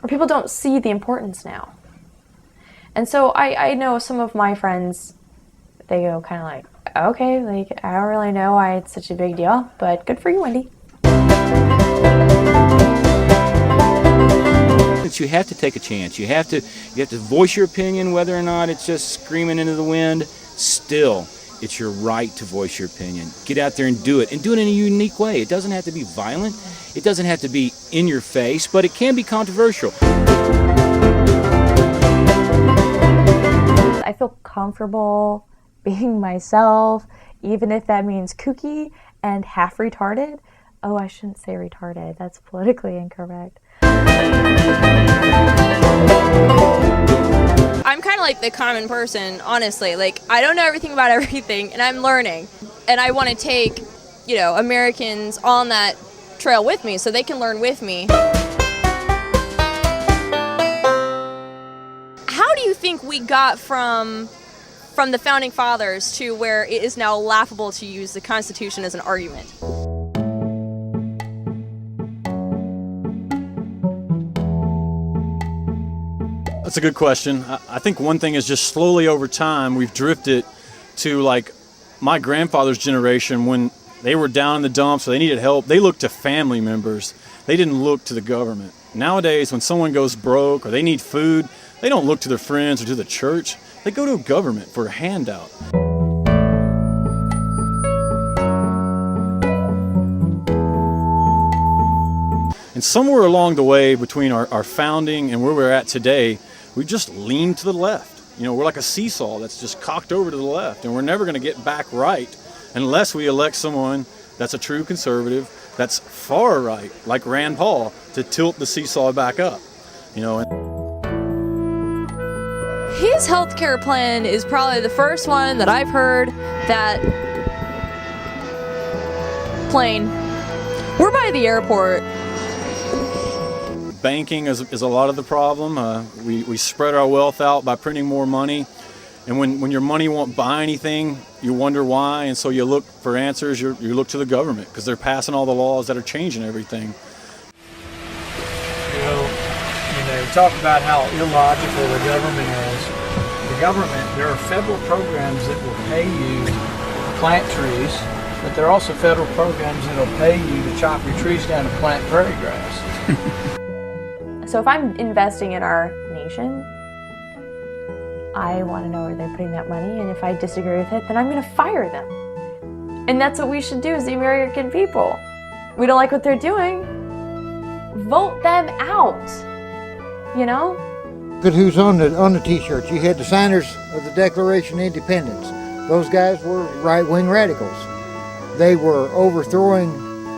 or people don't see the importance now. And so I know some of my friends, they go kind of like, okay, like, I don't really know why it's such a big deal, but good for you, Wendy. You have to take a chance. You have to voice your opinion, whether or not it's just screaming into the wind. Still, it's your right to voice your opinion. Get out there and do it in a unique way. It doesn't have to be violent. It doesn't have to be in your face, but it can be controversial. I feel comfortable being myself, even if that means kooky and half retarded. Oh, I shouldn't say retarded. That's politically incorrect. I'm kind of like the common person, honestly. Like, I don't know everything about everything, and I'm learning. And I want to take, Americans on that trail with me so they can learn with me. How do you think we got from the Founding Fathers to where it is now laughable to use the Constitution as an argument? That's a good question. I think one thing is just slowly over time we've drifted to, like, my grandfather's generation. When they were down in the dumps or they needed help, they looked to family members. They didn't look to the government. Nowadays, when someone goes broke or they need food, they don't look to their friends or to the church. They go to a government for a handout. And somewhere along the way between our founding and where we're at today, we just lean to the left. We're like a seesaw that's just cocked over to the left, and we're never going to get back right unless we elect someone that's a true conservative, that's far right, like Rand Paul, to tilt the seesaw back up. His healthcare plan is probably the first one that I've heard that plain. We're by the airport. Banking is a lot of the problem. We spread our wealth out by printing more money. And when your money won't buy anything, you wonder why. And so you look for answers. You look to the government because they're passing all the laws that are changing everything. Talk about how illogical the government is. The government, there are federal programs that will pay you to plant trees, but there are also federal programs that will pay you to chop your trees down and plant prairie grass. So if I'm investing in our nation, I want to know where they're putting that money, and if I disagree with it, then I'm going to fire them. And that's what we should do as the American people. We don't like what they're doing, vote them out, Look at who's on the t-shirts. You had the signers of the Declaration of Independence. Those guys were right-wing radicals. They were overthrowing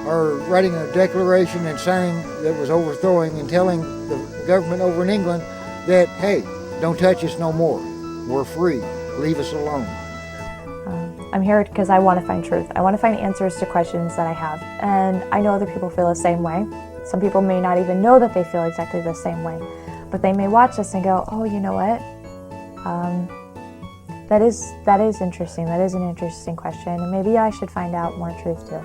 or writing a declaration and signing that was overthrowing and telling the government over in England that, hey, don't touch us no more. We're free. Leave us alone. I'm here because I want to find truth. I want to find answers to questions that I have. And I know other people feel the same way. Some people may not even know that they feel exactly the same way. But they may watch this and go, oh, you know what? That is interesting. That is an interesting question. And maybe I should find out more truth too.